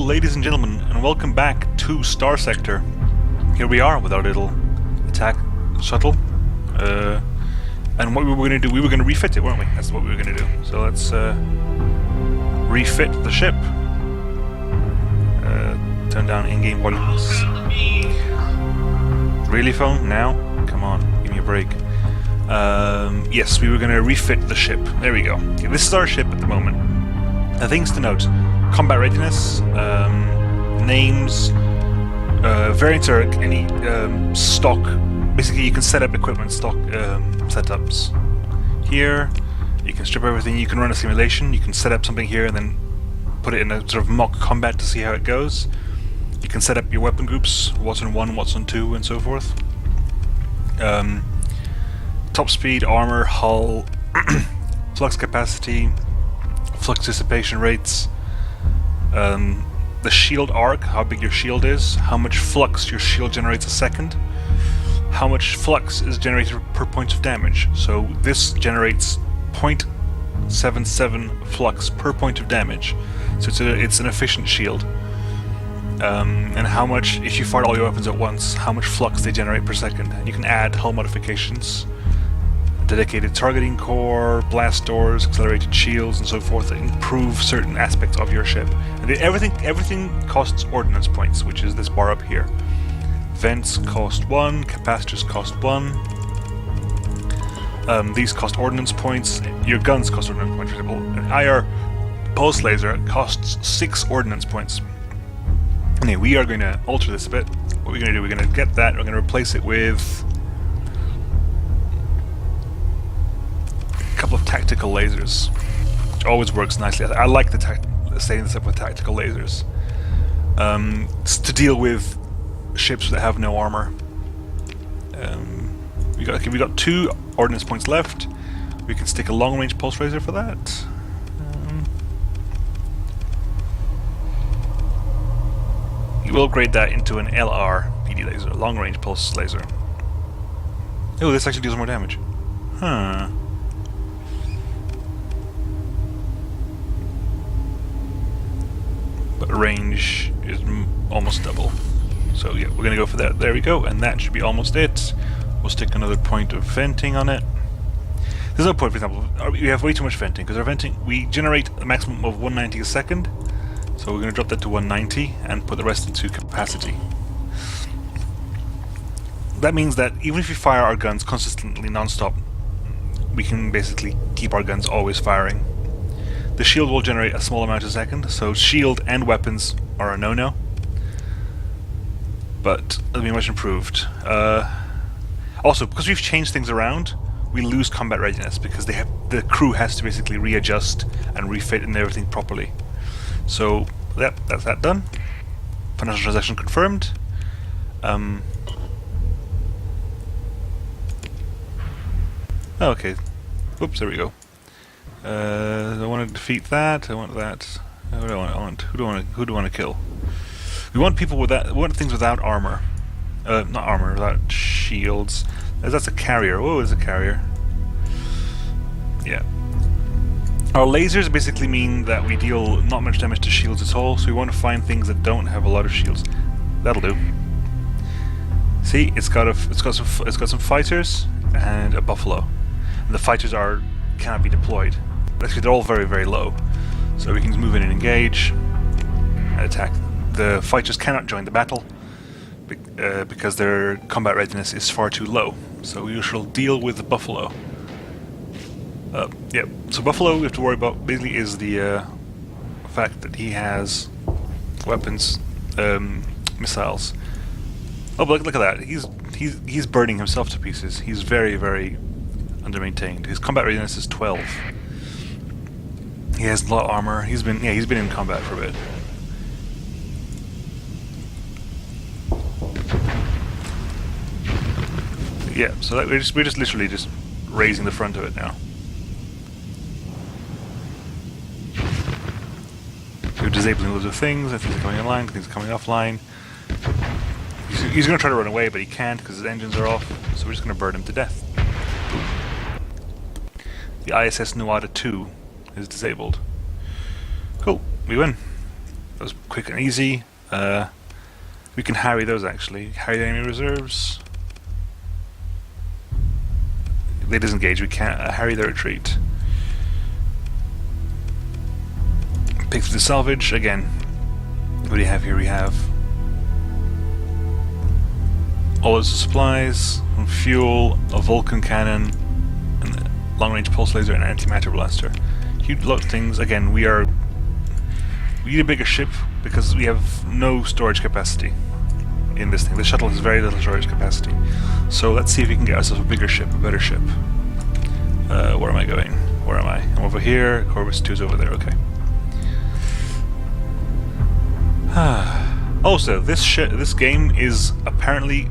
ladies and gentlemen, and welcome back to Starsector. Here we are with our little attack shuttle. And what we were going to do, we were going to refit it, weren't we? That's what we were going to do. So let's refit the ship. Turn down in-game volumes. Really, phone? Now? Come on, give me a break. Yes, we were going to refit the ship. There we go. Okay, this is our ship at the moment. Things to note: combat readiness, names, variants are any stock. Basically, you can set up equipment stock setups. Here, you can strip everything. You can run a simulation. You can set up something here and then put it in a sort of mock combat to see how it goes. You can set up your weapon groups, what's on 1, what's on 2, and so forth. Top speed, armor, hull, flux capacity, flux dissipation rates, the shield arc, how big your shield is, how much flux your shield generates a second, how much flux is generated per point of damage. So this generates 0.77 flux per point of damage. So it's an efficient shield. And how much, if you fire all your weapons at once, how much flux they generate per second. And you can add hull modifications, dedicated targeting core, blast doors, accelerated shields, and so forth that improve certain aspects of your ship. And everything costs ordnance points, which is this bar up here. Vents cost 1, capacitors cost 1. These cost ordnance points. Your guns cost ordnance points. For example, an IR pulse laser costs 6 ordnance points. Anyway, we are going to alter this a bit. What we're going to do, we're going to get that, we're going to replace it with a couple of tactical lasers, which always works nicely. I like setting this up with tactical lasers. It's to deal with ships that have no armor. We got 2 ordnance points left. We can stick a long-range pulse laser for that. You will upgrade that into an LR PD laser, long-range pulse laser. Oh, this actually deals more damage. Huh. But range is almost double. So yeah, we're gonna go for that. There we go, and that should be almost it. We'll stick another point of venting on it. There's no point, for example, we have way too much venting, because our venting, we generate a maximum of 190 a second. So we're going to drop that to 190 and put the rest into capacity. That means that even if we fire our guns consistently non-stop, we can basically keep our guns always firing. The shield will generate a small amount a second, so shield and weapons are a no-no. But it'll be much improved. Also, because we've changed things around, we lose combat readiness because the crew has to basically readjust and refit and everything properly. So, yep, that's that done. Financial transaction confirmed. Okay. Oops, there we go. I want to defeat that. I want that. Who do I want? Who do I want to kill? We want people with that. We want things without armor. Not armor, without shields. That's a carrier. Whoa, it's a carrier. Yeah. Our lasers basically mean that we deal not much damage to shields at all, so we want to find things that don't have a lot of shields. That'll do. See, it's got some fighters and a buffalo. And the fighters cannot be deployed. Actually, they're all very, very low. So we can just move in and engage and attack. The fighters cannot join the battle because their combat readiness is far too low. So we shall deal with the buffalo. Yeah, so Buffalo we have to worry about basically is the fact that he has weapons, missiles. Oh, but look at that! He's burning himself to pieces. He's very, very under-maintained. His combat readiness is 12. He has a lot of armor. He's been in combat for a bit. Yeah, so we're just literally just raising the front of it now. We're disabling loads of things, and things are coming online, things are coming offline. He's going to try to run away, but he can't because his engines are off, so we're just going to burn him to death. The ISS Nuada 2 is disabled. Cool, we win. That was quick and easy. We can harry those actually. Harry the enemy reserves. They disengage. We can't harry their retreat. Pick through the salvage again. What do you have here? We have all those supplies, some fuel, a Vulcan cannon, and a long-range pulse laser and an antimatter blaster. Huge lot of things. Again, we need a bigger ship because we have no storage capacity in this thing. The shuttle has very little storage capacity. So let's see if we can get ourselves a bigger ship, a better ship. Where am I going? Where am I? I'm over here. Corvus 2 is over there. Okay. Also, this game is apparently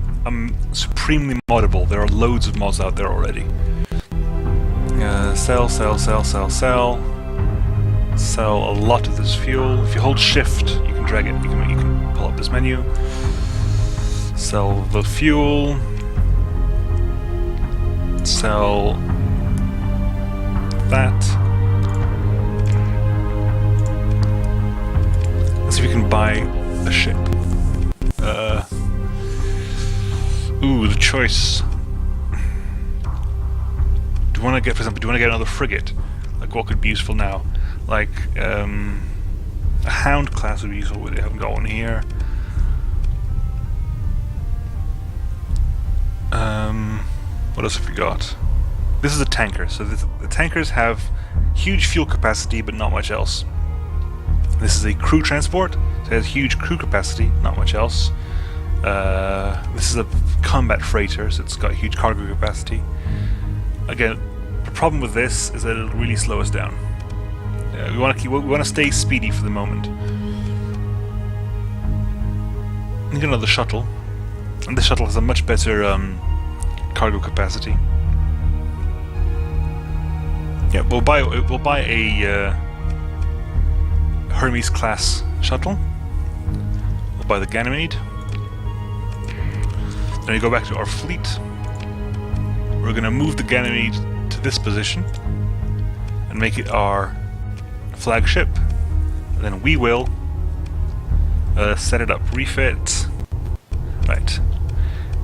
supremely moddable. There are loads of mods out there already. Sell. Sell a lot of this fuel. If you hold shift, you can drag it. You can pull up this menu. Sell the fuel. Sell that. Let's see if we can buy a ship. Ooh, the choice. Do you want to get, for example, do you want to get another frigate? Like, what could be useful now? Like, a Hound class would be useful. We haven't got one here. What else have we got? This is a tanker. So the tankers have huge fuel capacity, but not much else. This is a crew transport, so it has huge crew capacity, not much else. This is a combat freighter, so it's got huge cargo capacity. Again, the problem with this is that it'll really slow us down. We want to stay speedy for the moment. We get another shuttle, and this shuttle has a much better cargo capacity. Yeah, we'll buy a Hermes class shuttle. We'll buy the Ganymede. Then we go back to our fleet. We're going to move the Ganymede to this position and make it our flagship. And then we will set it up. Refit. Right.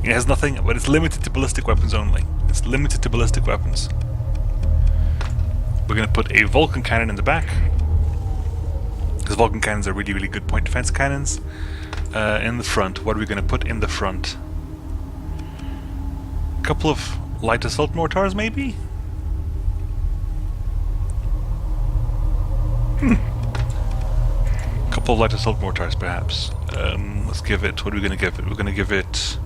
It has nothing, but it's limited to ballistic weapons only. It's limited to ballistic weapons. We're going to put a Vulcan cannon in the back, because Vulcan cannons are really, really good point defense cannons. In the front, what are we going to put in the front? A couple of light assault mortars, maybe? A couple of light assault mortars, perhaps. Let's give it, what are we going to give it? We're going to give it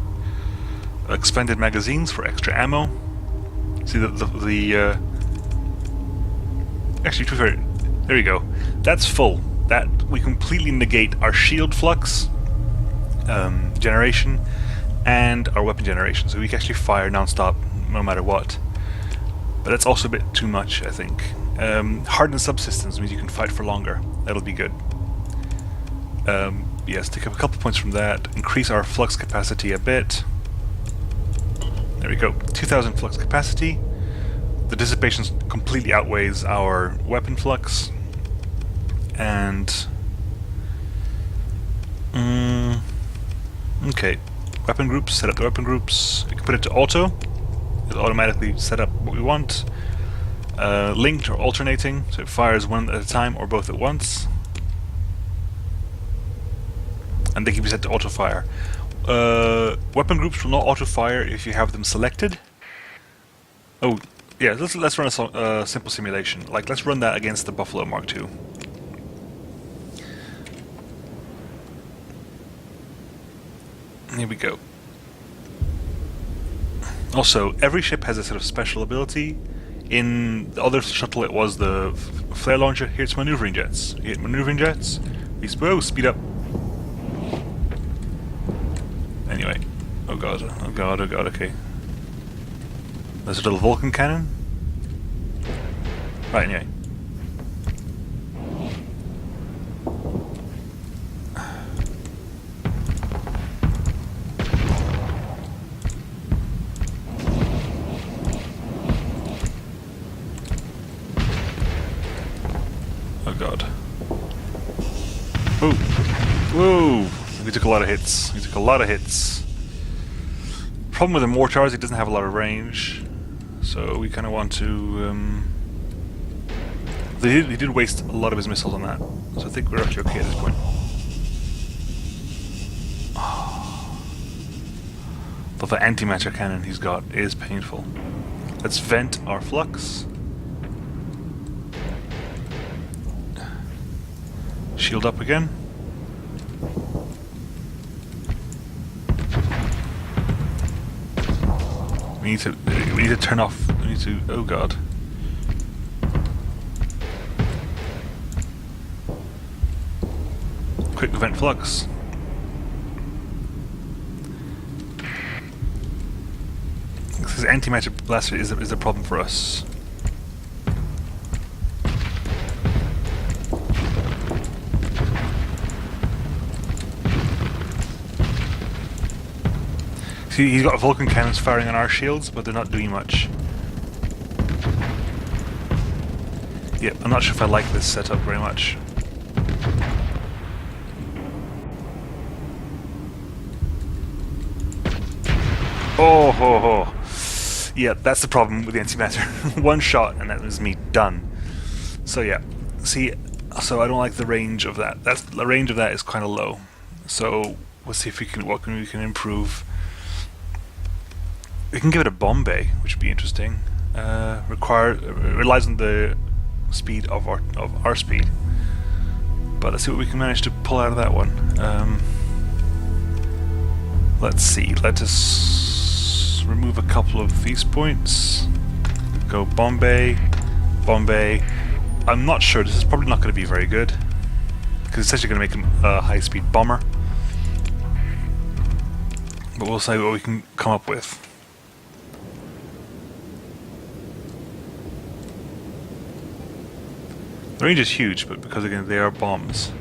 expanded magazines for extra ammo. See, actually, to be fair, there we go. That's full. That we completely negate our shield flux generation and our weapon generation, so we can actually fire non-stop no matter what. But that's also a bit too much, I think. Hardened subsystems means you can fight for longer. That'll be good. Yes, take up a couple points from that. Increase our flux capacity a bit. There we go. 2,000 flux capacity. The dissipation completely outweighs our weapon flux. And okay, weapon groups. Set up the weapon groups. We can put it to auto. It'll automatically set up what we want. Linked or alternating, so it fires one at a time or both at once. And they can be set to auto fire. Weapon groups will not auto fire if you have them selected. Oh, yeah. Let's run a simple simulation. Like, let's run that against the Buffalo Mark II. Here we go. Also, every ship has a sort of special ability. In the other shuttle, it was the flare launcher. Here it's maneuvering jets. You hit maneuvering jets. We speed up. Anyway, oh god, okay. There's a little Vulcan cannon. Right, anyway. Oh god. Oh! Whoa! We took a lot of hits. We took a lot of hits. Problem with the mortars, it doesn't have a lot of range, so we kind of want to. He did waste a lot of his missiles on that, so I think we're actually okay at this point. But the antimatter cannon he's got is painful. Let's vent our flux. Shield up again. We need to turn off. We need to. Oh god. Quick vent flux. This antimatter blaster is a problem for us. See, he's got Vulcan cannons firing on our shields, but they're not doing much. Yep, I'm not sure if I like this setup very much. Oh ho ho! Yeah, that's the problem with the antimatter. One shot and that was me done. So yeah, see, so I don't like the range of that. The range of that is kind of low. So let's see if we can we can improve. We can give it a bomb bay, which would be interesting. Relies on the speed of our speed. But let's see what we can manage to pull out of that one. Let's see. Let us remove a couple of these points. Go Bombay, Bombay. I'm not sure. This is probably not going to be very good because it's actually going to make him a high-speed bomber. But we'll see what we can come up with. The range is huge, but because again they are bombs.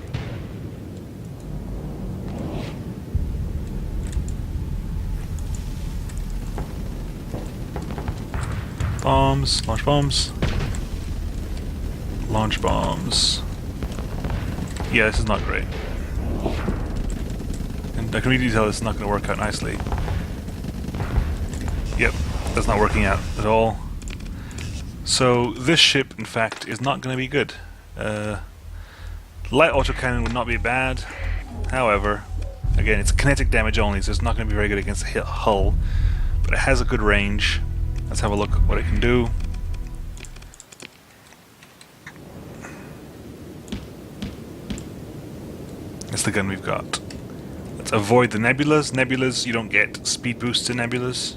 Bombs, launch bombs. Launch bombs. Yeah, this is not great. And I can really tell this is not going to work out nicely. Yep, that's not working out at all. So this ship, in fact, is not going to be good. Light autocannon would not be bad. However, again, it's kinetic damage only, so it's not going to be very good against the hull. But it has a good range. Let's have a look at what it can do. That's the gun we've got. Let's avoid the nebulas. Nebulas, you don't get speed boosts in nebulas.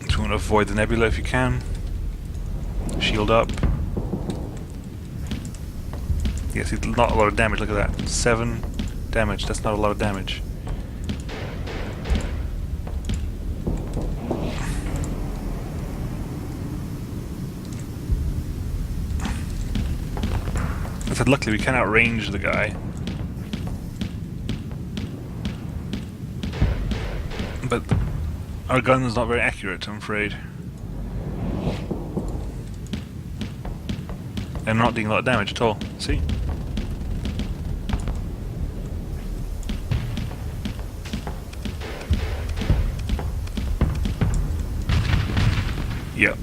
So you want to avoid the nebula if you can. Shield up. Yes, not a lot of damage, look at that. 7 damage, that's not a lot of damage. I said luckily we can outrange the guy. But our gun is not very accurate, I'm afraid. And not doing a lot of damage at all, see? Yep.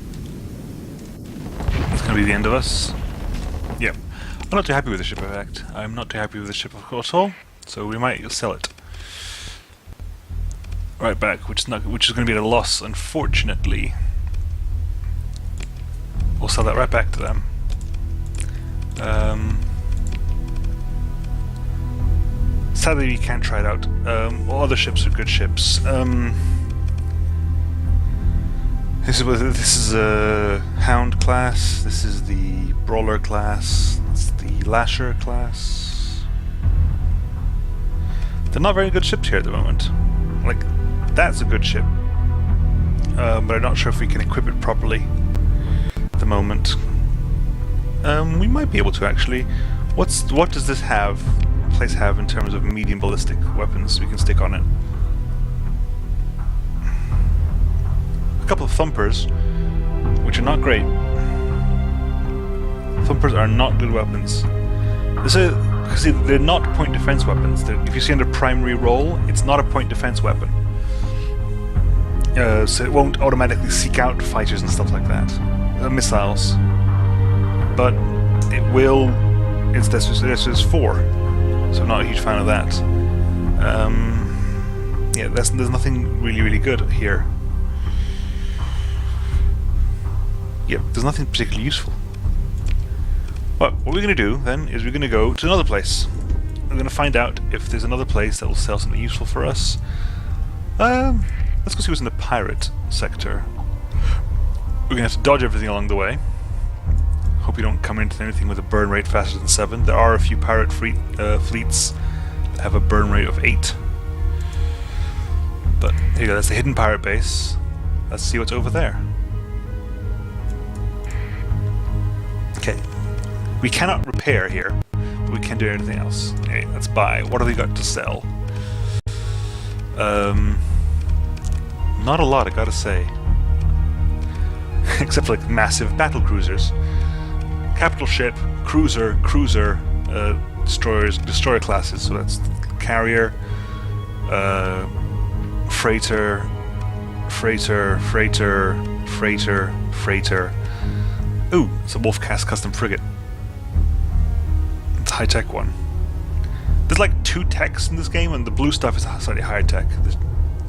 That's gonna be the end of us. Yep. I'm not too happy with the ship, in fact. I'm not too happy with the ship at all, so we might sell it. Right back, which is going to be at a loss, unfortunately. We'll sell that right back to them. Sadly, we can't try it out. All other ships are good ships. This is a Hound class. This is the Brawler class. That's the Lasher class. They're not very good ships here at the moment. Like, that's a good ship, but I'm not sure if we can equip it properly at the moment. We might be able to actually. What does this place have in terms of medium ballistic weapons we can stick on it? A couple of thumpers, which are not great. Thumpers are not good weapons. because they're not point defense weapons. If you see under primary role, it's not a point defense weapon. So it won't automatically seek out fighters and stuff like that. Missiles. But it will. This is 4, so I'm not a huge fan of that. Yeah, there's nothing really good here. Yeah, there's nothing particularly useful. But what we're going to do then is we're going to go to another place. We're going to find out if there's another place that will sell something useful for us. Let's go see what's in the pirate sector. We're going to have to dodge everything along the way. Hope we don't come into anything with a burn rate faster than 7. There are a few pirate fleets that have a burn rate of 8. But here you go, that's the hidden pirate base. Let's see what's over there. Okay. We cannot repair here, but we can do anything else. Okay, let's buy. What have we got to sell? Not a lot, I gotta say. Except for like massive battle cruisers. Capital ship, cruiser, destroyers, destroyer classes. So that's carrier, freighter. Ooh, it's a Wolf-Cast custom frigate. It's a high-tech one. There's like 2 techs in this game, and the blue stuff is slightly higher tech. The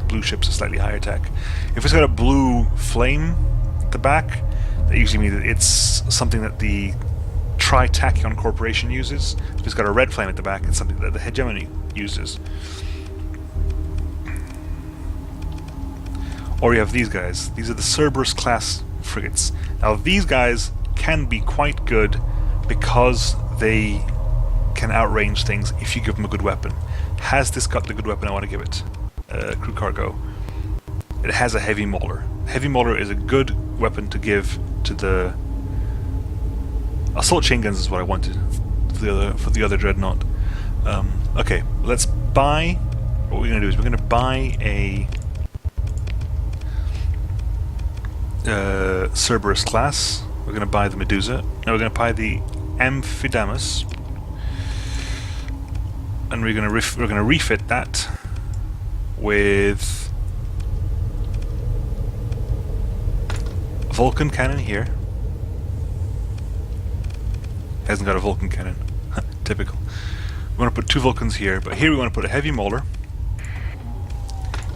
blue ships are slightly higher tech. If it's got a blue flame at the back, that usually means that it's something that the Tritachyon Corporation uses. If it's got a red flame at the back, it's something that the Hegemony uses. Or you have these guys. These are the Cerberus class frigates. Now these guys can be quite good because they can outrange things if you give them a good weapon. Has this got the good weapon I want to give it? Crew cargo. It has a heavy mauler. Heavy mauler is a good weapon to give to the assault chain guns is what I wanted for the other dreadnought. Okay, let's buy. What we're going to do is we're going to buy a Cerberus class. We're going to buy the Medusa. Now we're going to buy the Amphidamus, and we're going to refit that with Vulcan cannon here. Hasn't got a Vulcan cannon. Typical. We want to put 2 Vulcans here, but here we want to put a heavy mauler.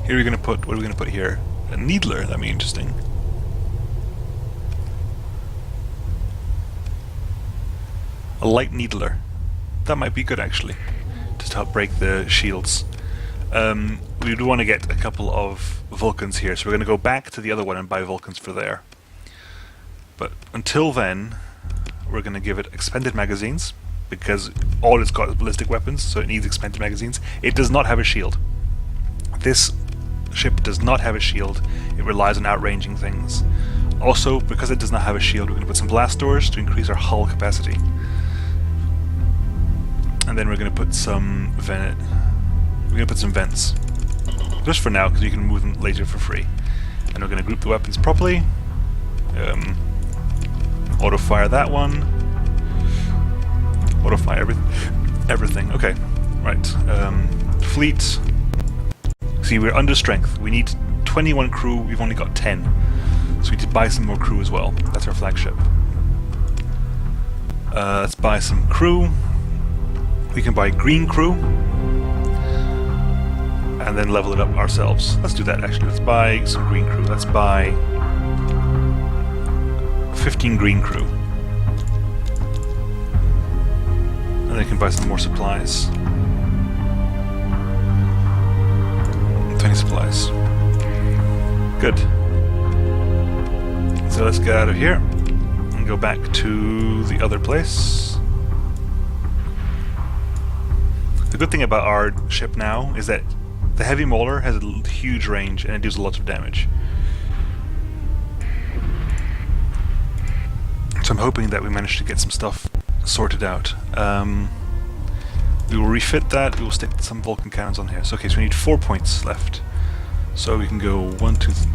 Here we're going to put, what are we going to put here? A needler. That'd be interesting. A light needler. That might be good actually, just to help break the shields. We do want to get a couple of Vulcans here, so we're going to go back to the other one and buy Vulcans for there. But until then, we're going to give it expended magazines, because all it's got is ballistic weapons, so it needs expended magazines. It does not have a shield. This ship does not have a shield. It relies on outranging things. Also, because it does not have a shield, we're going to put some blast doors to increase our hull capacity. And then we're going to put some vents. Just for now, because you can move them later for free. And we're going to group the weapons properly. Auto fire that one. Auto fire everything. Okay, right. Fleet. See, we're under strength. We need 21 crew. We've only got 10. So we need to buy some more crew as well. That's our flagship. Let's buy some crew. We can buy green crew. And then level it up ourselves. Let's do that actually. Let's buy some green crew. Let's buy 15 green crew. And then we can buy some more supplies. 20 supplies. Good. So let's get out of here and go back to the other place. The good thing about our ship now is that the heavy mauler has a huge range and it deals a lot of damage. So I'm hoping that we manage to get some stuff sorted out. We will refit that. We will stick some Vulcan cannons on here. So okay, so we need 4 points left. So we can go 1, 2, 3.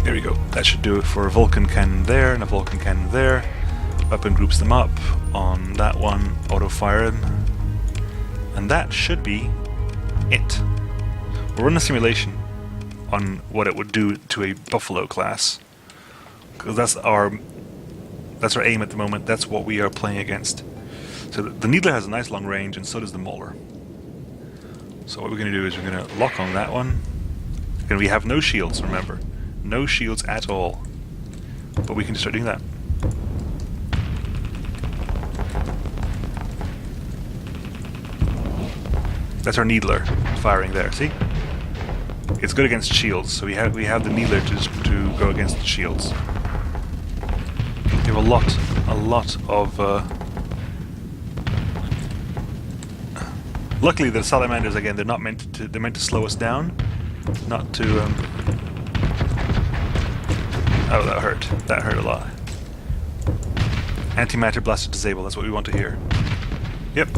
There we go. That should do it for a Vulcan cannon there and a Vulcan cannon there. Weapon groups them up on that one. Auto fire. And that should be it. We'll run a simulation on what it would do to a Buffalo class, because that's our aim at the moment. That's what we are playing against. So the Needler has a nice long range, and so does the Mauler. So what we're going to do is we're going to lock on that one. And we have no shields, remember. No shields at all. But we can just start doing that. That's our Needler firing there, see? It's good against shields, so we have the Needler to go against the shields. We have a lot of luckily the salamanders, again, they're meant to slow us down, not to oh, that hurt. That hurt a lot. Antimatter blaster disable, that's what we want to hear. Yep.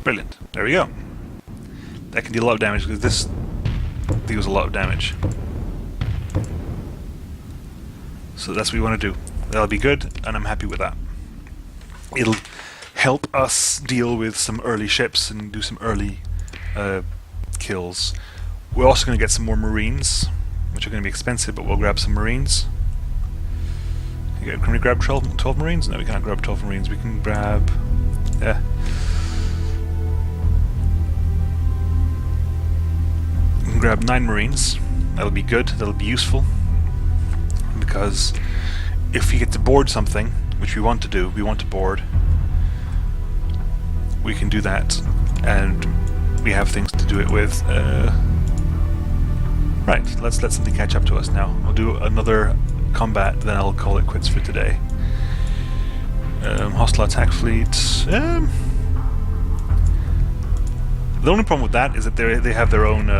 Brilliant. There we go. That can deal a lot of damage, because this deals a lot of damage. So that's what we want to do. That'll be good, and I'm happy with that. It'll help us deal with some early ships and do some early kills. We're also going to get some more Marines, which are going to be expensive, but we'll grab some Marines. Can we grab 12 Marines? No, we can't grab 12 Marines. We can grab... yeah. We can grab 9 Marines. That'll be good. That'll be useful. Because if we get to board something, which we want to do, we want to board, we can do that, and we have things to do it with. Right, let's let something catch up to us now. We'll do another combat, then I'll call it quits for today. Hostile attack fleet. The only problem with that is that they have their own.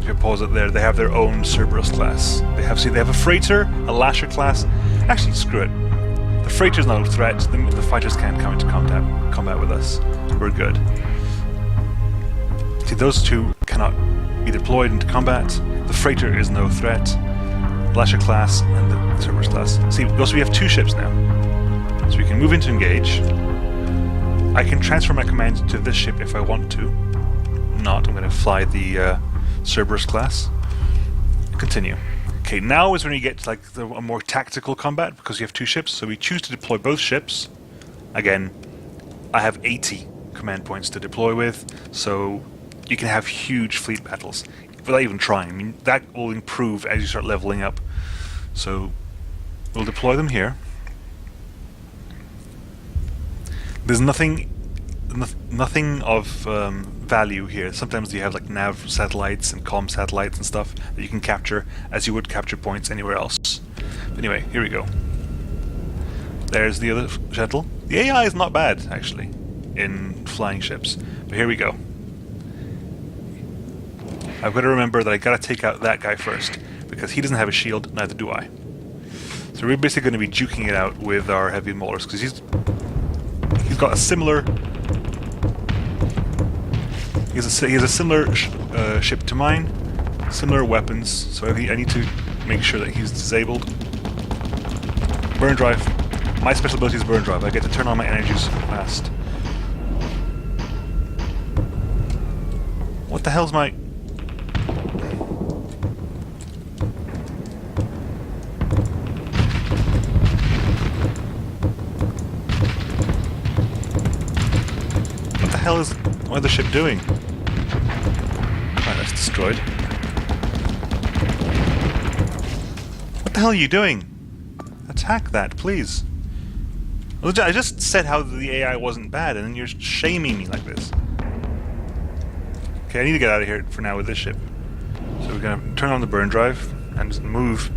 If you pause it there, they have their own Cerberus class. They have a freighter, a lasher class. Actually, screw it. The freighter's not a threat. The fighters can't come into combat with us. We're good. See, those two cannot be deployed into combat. The freighter is no threat. Lasher class and the Cerberus class. See, also we have 2 ships now, so we can move into engage. I can transfer my command to this ship if I want to. Not. I'm going to fly the Cerberus class. Continue. Okay, now is when you get to like a more tactical combat, because you have 2 ships, so we choose to deploy both ships. Again, I have 80 command points to deploy with, so you can have huge fleet battles without even trying. I mean, that will improve as you start leveling up. So we'll deploy them here. There's nothing of value here. Sometimes you have like nav satellites and comm satellites and stuff that you can capture as you would capture points anywhere else. But anyway, here we go. There's the other shuttle. The AI is not bad, actually, in flying ships. But here we go. I've got to remember that I got to take out that guy first, because he doesn't have a shield, neither do I. So we're basically going to be duking it out with our heavy maulers, because he's got a similar... He has a similar ship to mine, similar weapons, so I need to make sure that he's disabled. Burn drive. My special ability is burn drive. I get to turn on my energies fast. What the hell's my... What the hell is my other ship doing? Right, that's destroyed. What the hell are you doing? Attack that, please. I just said how the AI wasn't bad, and then you're shaming me like this. Okay, I need to get out of here for now with this ship. So we're gonna turn on the burn drive and just move.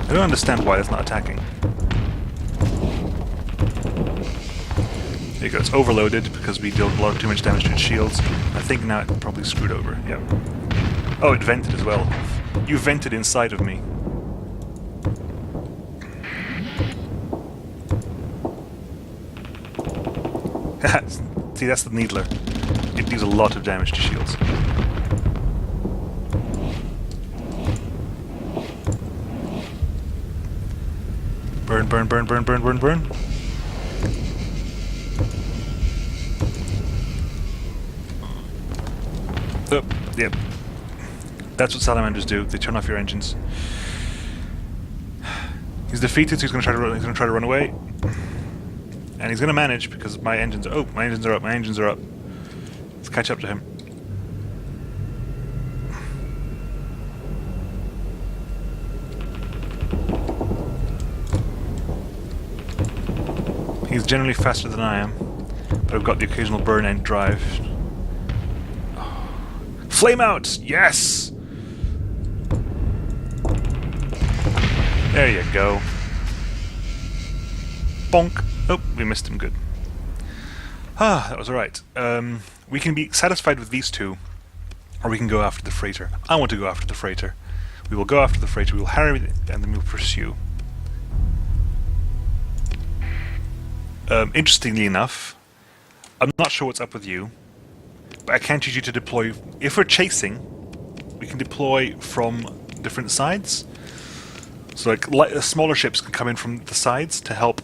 I don't understand why that's not attacking. There you go, it's overloaded because we dealt a lot too much damage to its shields. I think now it's probably screwed over, yep. Oh, it vented as well. You vented inside of me. See, that's the Needler. It deals a lot of damage to shields. Burn, burn, burn, burn, burn, burn, burn. Oh, yep. That's what salamanders do. They turn off your engines. He's defeated, so he's going to try to run. He's going to try to run away, and he's going to manage because my engines. Oh, my engines are up. My engines are up. Let's catch up to him. He's generally faster than I am, but I've got the occasional burn end drive. Flame out! Yes! There you go. Bonk! Oh, we missed him. Good. Ah, that was alright. We can be satisfied with these two, or we can go after the freighter. I want to go after the freighter. We will go after the freighter, we will harry it, and then we'll pursue. Interestingly enough, I'm not sure what's up with you, but I can choose you to deploy. If we're chasing, we can deploy from different sides. So like smaller ships can come in from the sides to help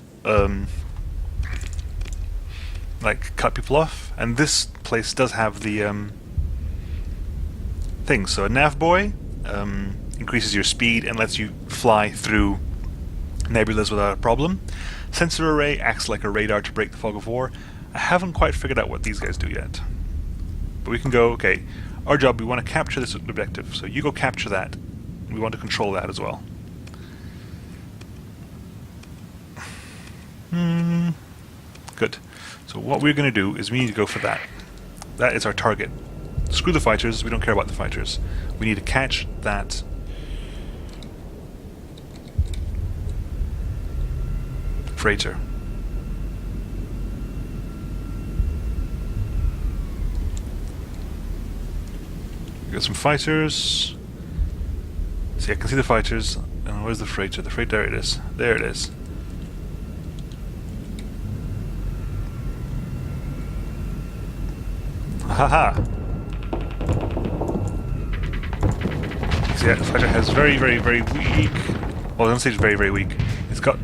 like cut people off. And this place does have the thing. So a nav buoy increases your speed and lets you fly through nebulas without a problem. Sensor array acts like a radar to break the fog of war. I haven't quite figured out what these guys do yet. But we can go, okay, our job, we want to capture this objective. So you go capture that. We want to control that as well. Good. So what we're going to do is we need to go for that. That is our target. Screw the fighters, we don't care about the fighters. We need to catch that freighter. We got some fighters. See, I can see the fighters. And where's the freighter? The freighter, there it is. There it is. Haha! See, the fighter has very, very, very weak. Well, I don't say it's very, very weak. It's got.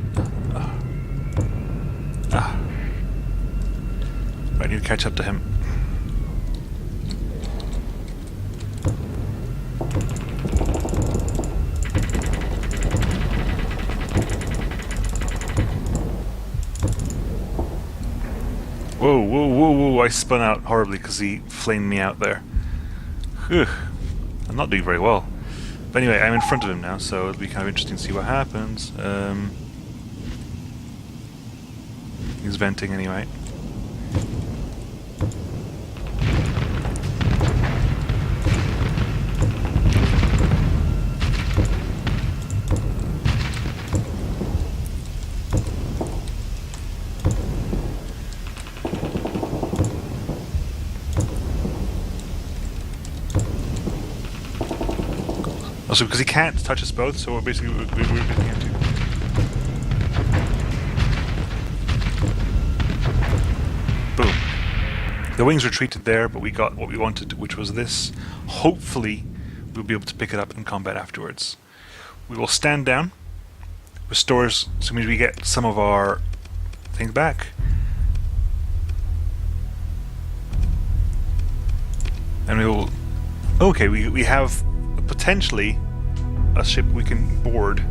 I need to catch up to him. Whoa, whoa, whoa, whoa, I spun out horribly because he flamed me out there. Whew. I'm not doing very well. But anyway, I'm in front of him now, so it'll be kind of interesting to see what happens. He's venting anyway. Also, because he can't touch us both, so we're basically we're beating him too. Boom. The wings retreated there, but we got what we wanted, which was this. Hopefully, we'll be able to pick it up in combat afterwards. We will stand down. Restores, so it means we get some of our things back. And we will... Okay, we have potentially a ship we can board.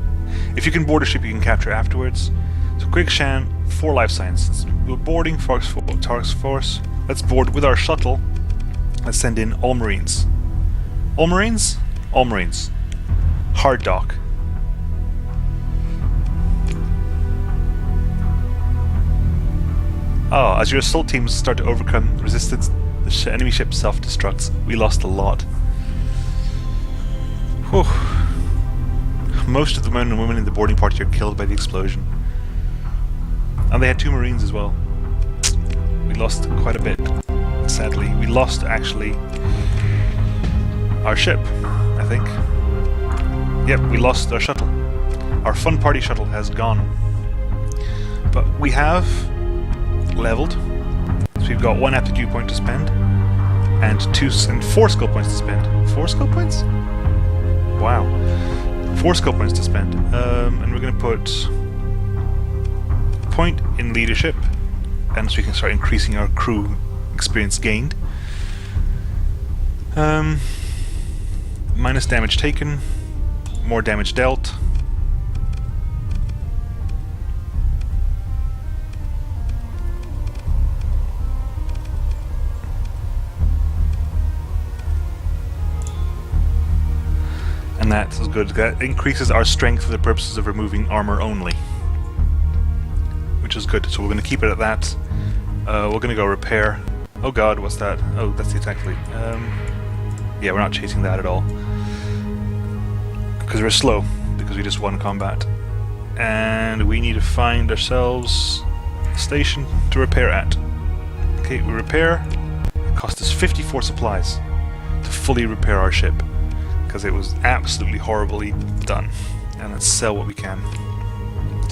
If you can board a ship you can capture afterwards. So quick scan, 4 life sciences. We're boarding task force. Let's board with our shuttle. Let's send in all marines. All marines? All marines. Hard dock. Oh, as your assault teams start to overcome resistance, the enemy ship self-destructs. We lost a lot. Whew. Most of the men and women in the boarding party are killed by the explosion. And they had 2 marines as well. We lost quite a bit, sadly. We lost, actually, our ship, I think. Yep, we lost our shuttle. Our fun party shuttle has gone. But we have leveled. So we've got 1 aptitude point to spend. And 4 skill points to spend. 4 skill points? Wow. 4 skill points to spend. And we're going to put point in leadership, and so we can start increasing our crew experience gained. Minus damage taken, more damage dealt. And that's good. That increases our strength for the purposes of removing armor only, which is good. So we're going to keep it at that. We're going to go repair. Oh god, what's that? Oh, that's the attack fleet. Yeah, we're not chasing that at all. Because we're slow, because we just won combat. And we need to find ourselves a station to repair at. Okay, we repair. It cost us 54 supplies to fully repair our ship, because it was absolutely horribly done. And let's sell what we can.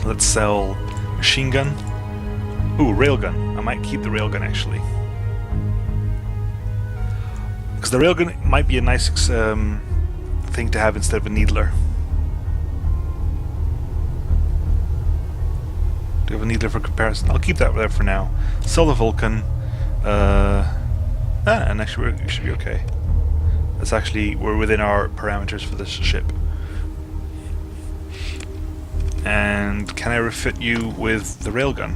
Let's sell machine gun. Ooh, railgun. I might keep the railgun actually. Because the railgun might be a nice thing to have instead of a needler. Do you have a needler for comparison? I'll keep that there for now. Sell the Vulcan. And actually we should be okay. That's actually, we're within our parameters for this ship. And can I refit you with the railgun?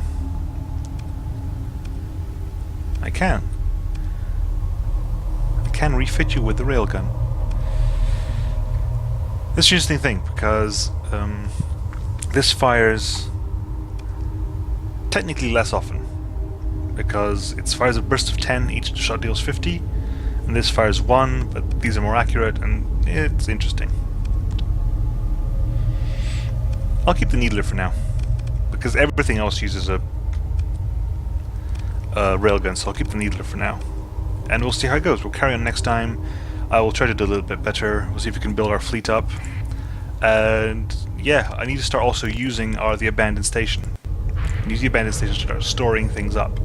I can. I can refit you with the railgun. This is an interesting thing, because this fires technically less often. Because it fires a burst of 10, each shot deals 50. And this fires 1, but these are more accurate, and it's interesting. I'll keep the needler for now, because everything else uses a railgun, so I'll keep the needler for now. And we'll see how it goes. We'll carry on next time. I will try to do a little bit better. We'll see if we can build our fleet up. And yeah, I need to start also using the abandoned station. Use the abandoned station to start storing things up.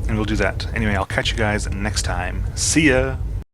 And we'll do that. Anyway, I'll catch you guys next time. See ya!